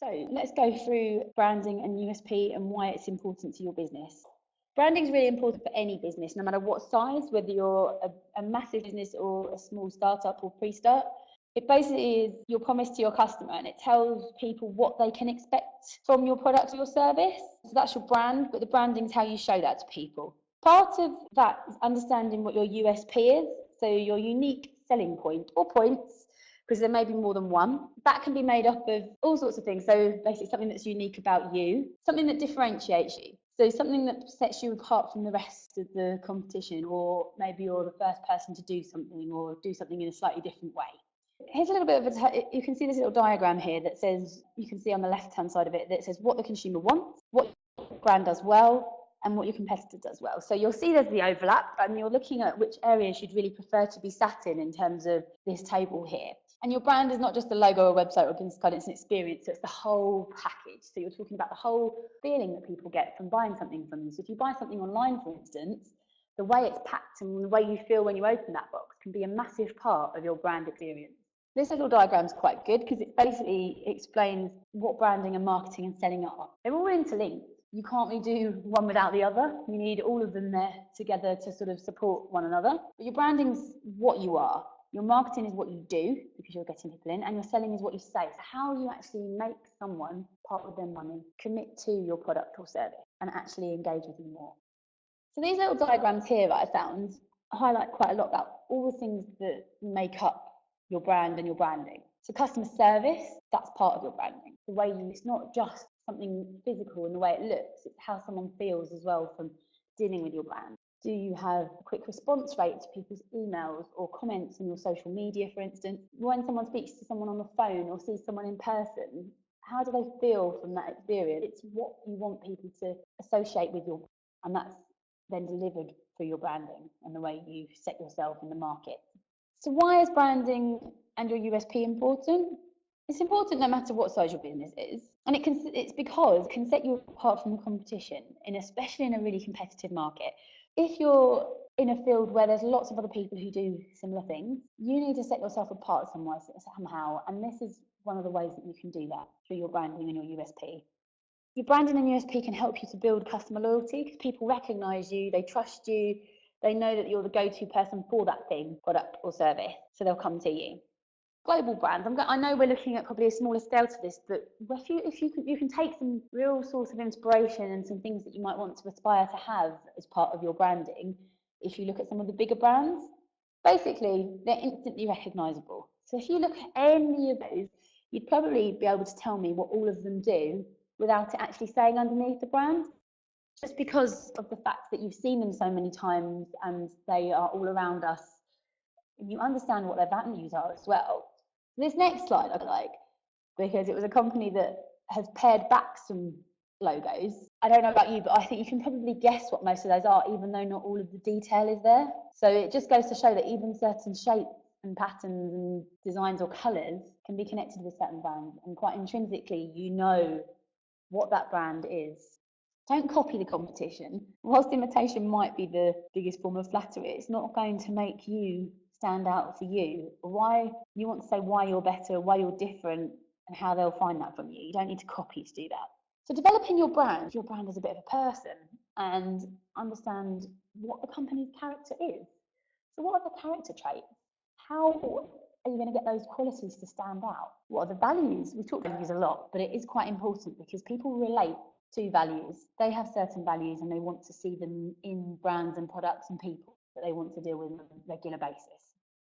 So let's go through branding and USP and why it's important to your business. Branding is really important for any business, no matter what size, whether you're a massive business or a small startup or pre-start. It basically is your promise to your customer, and it tells people what they can expect from your product or your service. So that's your brand, but the branding is how you show that to people. Part of that is understanding what your USP is, so your unique selling point or points, because there may be more than one. That can be made up of all sorts of things. So basically something that's unique about you, something that differentiates you. So something that sets you apart from the rest of the competition, or maybe you're the first person to do something or do something in a slightly different way. Here's a little bit of you can see this little diagram here that says, you can see on the left-hand side of it, that says what the consumer wants, what your brand does well, and what your competitor does well. So you'll see there's the overlap, and you're looking at which areas you'd really prefer to be sat in terms of this table here. And your brand is not just a logo or a website or a business card, it's an experience. So it's the whole package. So you're talking about the whole feeling that people get from buying something from you. So if you buy something online, for instance, the way it's packed and the way you feel when you open that box can be a massive part of your brand experience. This little diagram is quite good because it basically explains what branding and marketing and selling are. They're all interlinked. You can't really do one without the other. You need all of them there together to sort of support one another. But your branding's what you are. Your marketing is what you do because you're getting people in, and your selling is what you say. So how you actually make someone part of their money, commit to your product or service, and actually engage with you more. So these little diagrams here that I found highlight quite a lot about all the things that make up your brand and your branding. So customer service, that's part of your branding. The way you, it's not just something physical in the way it looks, it's how someone feels as well from dealing with your brand. Do you have a quick response rate to people's emails or comments on your social media, for instance? When someone speaks to someone on the phone or sees someone in person, how do they feel from that experience? It's what you want people to associate with your, and that's then delivered through your branding and the way you set yourself in the market. So why is branding and your USP important? It's important no matter what size your business is, and it's because it can set you apart from the competition, especially in a really competitive market. If you're in a field where there's lots of other people who do similar things, you need to set yourself apart somehow, and this is one of the ways that you can do that through your branding and your USP. Your branding and USP can help you to build customer loyalty because people recognise you, they trust you, they know that you're the go-to person for that thing, product or service, so they'll come to you. Global brands. I know we're looking at probably a smaller scale to this, but if you can take some real source of inspiration and some things that you might want to aspire to have as part of your branding. If you look at some of the bigger brands, basically they're instantly recognisable. So if you look at any of those, you'd probably be able to tell me what all of them do without it actually saying underneath the brand, just because of the fact that you've seen them so many times and they are all around us. You understand what their values are as well. This next slide I like, because it was a company that has pared back some logos. I don't know about you, but I think you can probably guess what most of those are, even though not all of the detail is there. So it just goes to show that even certain shapes and patterns and designs or colours can be connected with certain brands, and quite intrinsically you know what that brand is. Don't copy the competition. Whilst imitation might be the biggest form of flattery, it's not going to make you stand out for you. Why you want to say why you're better, why you're different, and how they'll find that from you. You don't need to copy to do that. So developing your brand as a bit of a person, and understand what the company's character is. So what are the character traits? How are you going to get those qualities to stand out? What are the values? We talk values a lot, but it is quite important because people relate to values. They have certain values and they want to see them in brands and products and people that they want to deal with on a regular basis.